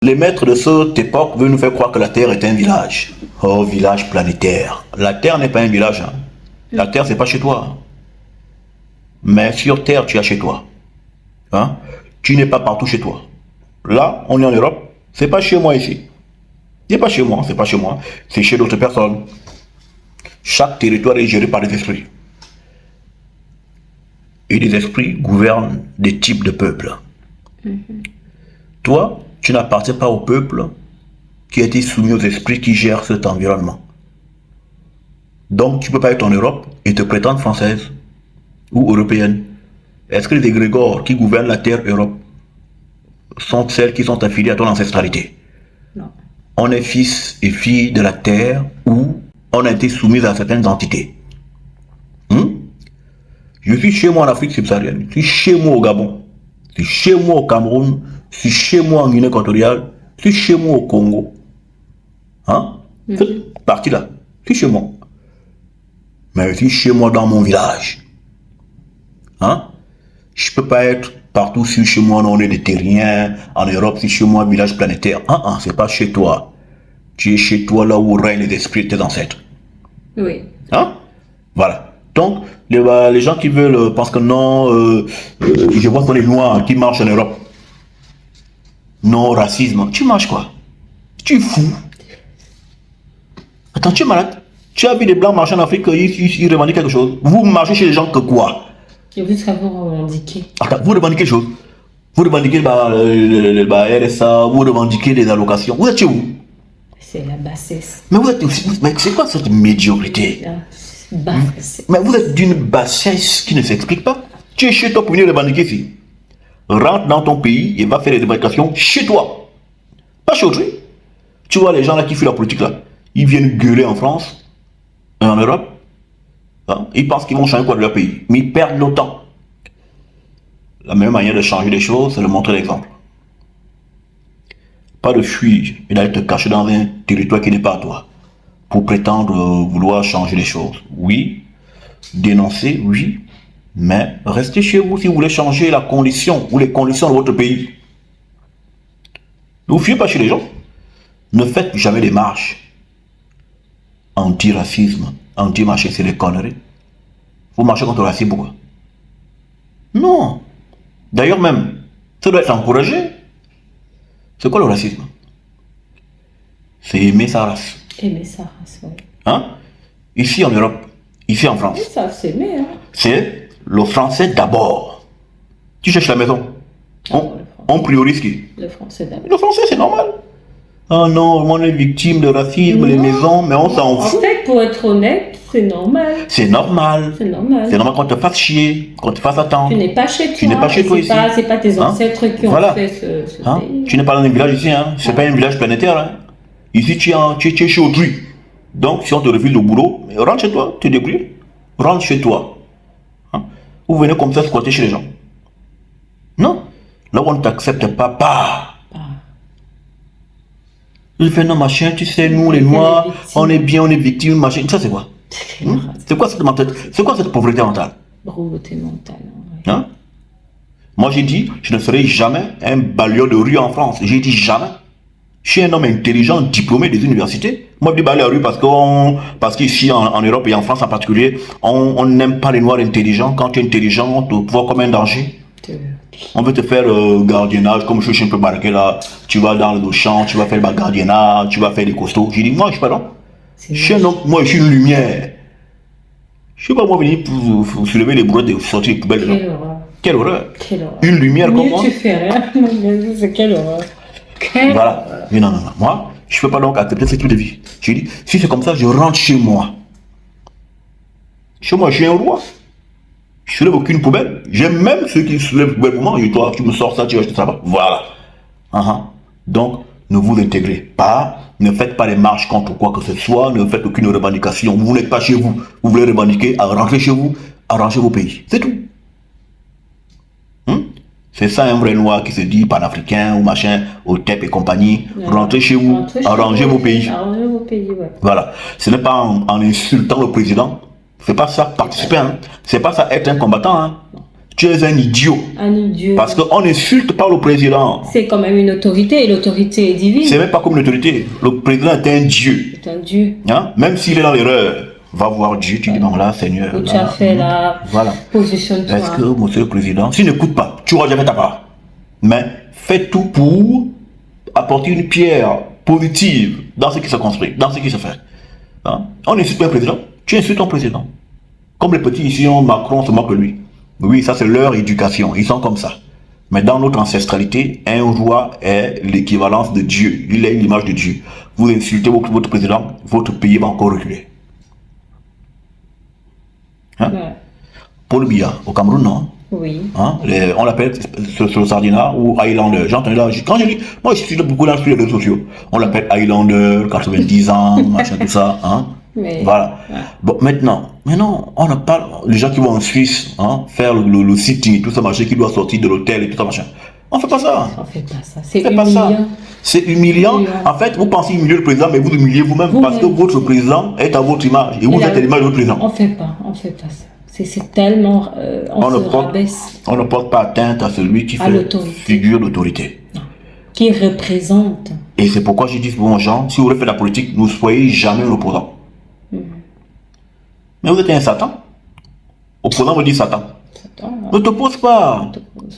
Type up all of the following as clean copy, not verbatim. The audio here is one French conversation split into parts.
Les maîtres de cette époque veulent nous faire croire que la Terre est un village. Oh, village planétaire. La Terre n'est pas un village. Hein. La Terre, c'est pas chez toi. Mais sur Terre, tu as chez toi. Hein? Tu n'es pas partout chez toi. Là, on est en Europe. C'est pas chez moi ici. C'est pas chez moi, c'est pas chez moi. C'est chez d'autres personnes. Chaque territoire est géré par des esprits. Et les esprits gouvernent des types de peuples. Toi, tu n'appartiens pas au peuple qui a été soumis aux esprits qui gèrent cet environnement. Donc, tu ne peux pas être en Europe et te prétendre française ou européenne. Est-ce que les égrégores qui gouvernent la terre Europe sont celles qui sont affiliées à ton ancestralité? Non. On est fils et filles de la terre ou on a été soumis à certaines entités. Je suis chez moi en Afrique subsaharienne, je suis chez moi au Gabon, je suis chez moi au Cameroun, je suis chez moi en Guinée équatoriale, je suis chez moi au Congo. Hein? Cette partie-là, je suis chez moi. Mais je suis chez moi dans mon village. Hein? Je ne peux pas être partout si chez moi on est des terriens, en Europe si chez moi village planétaire. C'est pas chez toi. Tu es chez toi là où règnent les esprits de tes ancêtres. Oui. Hein? Voilà. Donc, les gens qui veulent, parce que non, je vois que les Noirs qui marchent en Europe. Non, racisme. Tu marches quoi? Tu es fou. Attends, tu es malade. Tu as vu des Blancs marcher en Afrique, ils revendiquent quelque chose. Vous marchez chez les gens que quoi? Et vous savez revendiquer. Attends, vous revendiquez quelque chose. Vous revendiquez le RSA, vous revendiquez les allocations. Vous êtes chez où? C'est la bassesse. Mais vous êtes aussi. Mais c'est quoi cette médiocrité? Mais vous êtes d'une bassesse qui ne s'explique pas. Tu es chez toi pour venir revendiquer ici. Rentre dans ton pays et va faire les revendications chez toi. Pas chez autrui. Tu vois les gens là qui font la politique là. Ils viennent gueuler en France, en Europe. Hein? Ils pensent qu'ils vont changer quoi de leur pays. Mais ils perdent le temps. La meilleure manière de changer les choses, c'est de montrer l'exemple. Pas de fuir et d'aller te cacher dans un territoire qui n'est pas à toi. Pour prétendre vouloir changer les choses. Oui, dénoncer, oui, mais restez chez vous si vous voulez changer la condition ou les conditions de votre pays. Ne vous fiez pas chez les gens. Ne faites jamais des marches. Anti-racisme, anti-machin, c'est des conneries. Vous marchez contre le racisme, pourquoi? Non. D'ailleurs même, ça doit être encouragé. C'est quoi le racisme? C'est aimer sa race. Aimer sa race, oui. Hein? Ici en Europe, ici en France. Ils savent s'aimer, hein. C'est le français d'abord. Tu cherches la maison. On priorise qui? Le français d'abord. Le français, c'est normal. Ah non, on est victime de racisme, les maisons, mais on s'en fout. En fait, pour être honnête, c'est normal. C'est normal. C'est normal. C'est normal qu'on te fasse chier, qu'on te fasse attendre. Tu n'es pas chez toi. Tu n'es pas chez toi ici. C'est pas tes ancêtres qui ont fait ce pays. Tu n'es pas dans un village ici, hein. C'est pas un village planétaire, hein. Ici, tu es chez autrui. Donc, si on te refuse le boulot, rentre chez toi, te débrouilles. Rentre chez toi. Hein? Vous venez comme ça squatter chez les gens. Non. Là où on ne t'accepte pas, Il fait non, machin, tu sais, nous les Noirs, on est bien, on est victime, machin. Ça, c'est quoi? C'est quoi cette mentalité? C'est quoi cette pauvreté mentale? Pauvreté mentale. Hein? Moi, j'ai dit, je ne serai jamais un balayeur de rue en France. J'ai dit jamais. Je suis un homme intelligent, diplômé des universités. Moi, je dis balayer la rue parce qu'ici, en Europe et en France en particulier, on n'aime pas les Noirs intelligents. Quand tu es intelligent, on te voit comme un danger. On veut te faire gardiennage, comme je suis un peu barqué là. Tu vas dans le champ, tu vas faire le gardiennage, tu vas faire des costauds. J'ai dit, moi, je suis pas là. Je suis un homme, moi, je suis une lumière. Je suis pas moi venir pour soulever les brouettes et sortir les poubelles. Quelle horreur. Quelle horreur. Une lumière comme moi. Tu fais rien. C'est quelle horreur. Voilà. Mais non. Moi, je ne peux pas donc accepter ce type de vie. J'ai dit, si c'est comme ça, je rentre chez moi. Chez moi, je suis un roi. Je ne soulève aucune poubelle. J'aime même ceux qui soulèvent une poubelle pour moi. Et toi, tu me sors ça, tu achètes ça. Voilà. Donc, ne vous intégrez pas. Ne faites pas les marches contre quoi que ce soit. Ne faites aucune revendication. Vous n'êtes pas chez vous. Vous voulez revendiquer, à rentrer chez vous, arrangez vos pays. C'est tout. C'est ça un vrai Noir qui se dit panafricain ou machin, au TEP et compagnie. Rentrez chez vous, arrangez vos pays. Arrangez vos pays, ouais. Voilà. Ce n'est pas en insultant le président. C'est pas ça participer. C'est pas ça être un combattant. Tu es un idiot. Un idiot. Parce qu'on n'insulte pas le président. C'est quand même une autorité et l'autorité est divine. C'est même pas comme une autorité. Le président est un dieu. C'est un dieu. Hein? Même s'il est dans l'erreur, va voir Dieu, tu dis non là, Seigneur. Où tu as fait la voilà. positionne-toi. Est-ce que, monsieur le président, s'il n'écoute pas, tu auras jamais ta part. Mais fais tout pour apporter une pierre positive dans ce qui se construit, dans ce qui se fait. Hein? On n'insulte pas un président, tu insultes ton président. Comme les petits ici, Macron se moque de lui. Oui, ça c'est leur éducation, ils sont comme ça. Mais dans notre ancestralité, un roi est l'équivalence de Dieu, il est l'image de Dieu. Vous insultez votre président, votre pays va encore reculer. Hein? Ouais. Paul Biya, au Cameroun, non? Oui. Hein? On l'appelle sur le Sardina ou Highlander. J'ai entendu là, quand je lis, moi je suis beaucoup là sur les réseaux sociaux. On l'appelle Highlander, 90 ans, machin, tout ça. Hein? Mais, voilà. Ouais. Bon, maintenant, on n'a pas les gens qui vont en Suisse hein, faire le sitting, tout ça, machin, qui doit sortir de l'hôtel et tout ça, machin. On fait pas ça. On fait pas ça. C'est humiliant. C'est humiliant. En fait, vous pensez humilier le président, mais vous humiliez vous-même parce que votre président est à votre image et vous êtes à l'image de votre président. On fait pas ça. C'est tellement... on se rabaisse. On ne porte pas atteinte à celui qui fait figure d'autorité. Qui représente. Et c'est pourquoi je dis aux gens, si vous voulez faire de la politique, ne soyez jamais un opposant. Mais vous êtes un Satan. Opposant veut dire Satan. Ne t'oppose pas.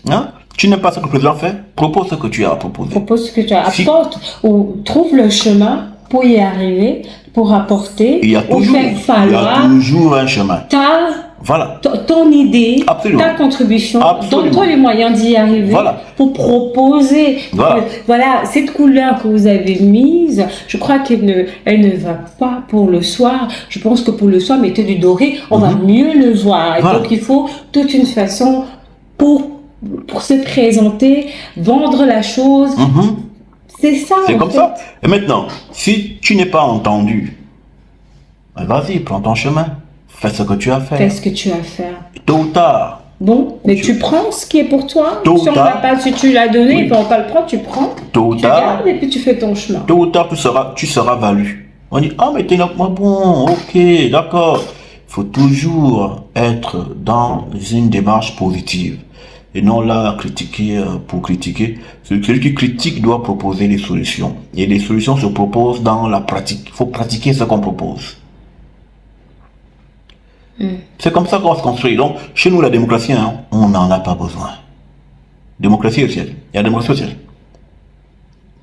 Hein? Tu n'aimes pas ce que le président fait, propose ce que tu as à proposer. Propose ce que tu as. Apporte ou trouve le chemin pour y arriver, pour apporter, il y a toujours un chemin. Voilà. Ton idée, absolument. Ta contribution, donne-toi les moyens d'y arriver pour proposer. Voilà, cette couleur que vous avez mise, je crois qu'elle ne va pas pour le soir. Je pense que pour le soir, mettez du doré, on va mieux le voir. Et donc, il faut toute une façon pour se présenter, vendre la chose. C'est ça. C'est comme ça. Et maintenant, si tu n'es pas entendu, vas-y, prends ton chemin. Fais ce que tu as fait. Fais ce que tu as fait. Tôt ou tard. Bon, mais tu prends ce qui est pour toi. Si tu l'as donné, et puis on va le prendre, tu prends. Tôt ou tu tard. gardes et puis tu fais ton chemin. Tôt ou tard, tu seras valu. On dit, ah, mais t'es là, moi, bon, ok, d'accord. Il faut toujours être dans une démarche positive. Et non là, critiquer pour critiquer. Celui qui critique doit proposer des solutions. Et les solutions se proposent dans la pratique. Il faut pratiquer ce qu'on propose. C'est comme ça qu'on se construit. Donc, chez nous, la démocratie, hein, on n'en a pas besoin. Démocratie au ciel. Il y a démocratie au ciel.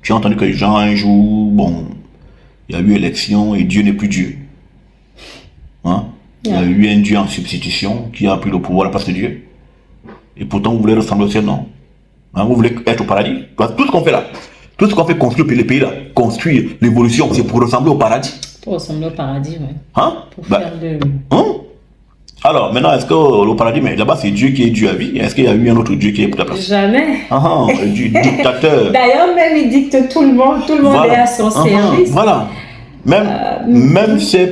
Tu as entendu que les gens, un jour, bon, il y a eu élection et Dieu n'est plus Dieu. Hein? Il y a eu un Dieu en substitution qui a pris le pouvoir à la place de Dieu. Et pourtant, vous voulez ressembler au ciel, non? Hein, vous voulez être au paradis? Tout ce qu'on fait là, tout ce qu'on fait construire les pays là, construire l'évolution, c'est pour ressembler au paradis. Pour ressembler au paradis, oui. Hein? Pour faire de... Hein? Alors, maintenant, est-ce que le paradis, mais là-bas, c'est Dieu qui est Dieu à vie? Est-ce qu'il y a eu un autre Dieu qui est pour la place? Jamais. Du dictateur. D'ailleurs, même il dicte tout le monde est à son service. Voilà. Même ses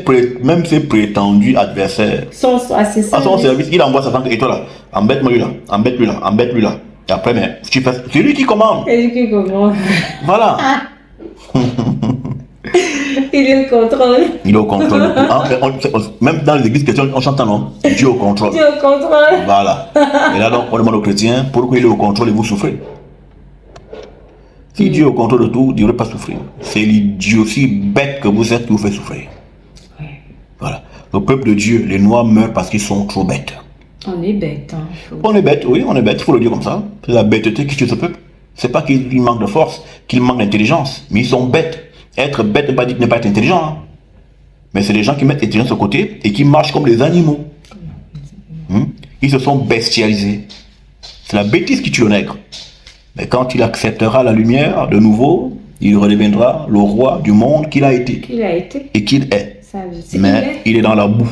prétendus adversaires sont à son service, il envoie sa tante et toi là, embête-moi lui là, embête-lui là, embête-lui là. Et après, mais c'est lui qui commande. C'est lui qui commande. Voilà. Il est au contrôle. Il est au contrôle. Même dans les églises chrétiennes, on chante un nom. Dieu au contrôle. Dieu au contrôle. Voilà. Et là donc, on demande aux chrétiens, pourquoi il est au contrôle et vous souffrez? Si Dieu est au contrôle de tout, il ne devrait pas souffrir. C'est l'idiotie bête que vous êtes qui vous fait souffrir. Voilà. Le peuple de Dieu, les Noirs meurent parce qu'ils sont trop bêtes. On est bête. Hein. On est bête, oui, on est bête. Il faut le dire comme ça. C'est la bêteté qui tue ce peuple. C'est pas qu'ils manquent de force, qu'ils manquent d'intelligence, mais ils sont bêtes. Être bête ne pas dire ne pas être intelligent. Hein. Mais c'est des gens qui mettent l'intelligence de côté et qui marchent comme des animaux. Ils se sont bestialisés. C'est la bêtise qui tue le nègre. Mais quand il acceptera la lumière de nouveau, il redeviendra le roi du monde qu'il a été. Qu'il a été. Et qu'il est. Ça, mais il est dans la boue.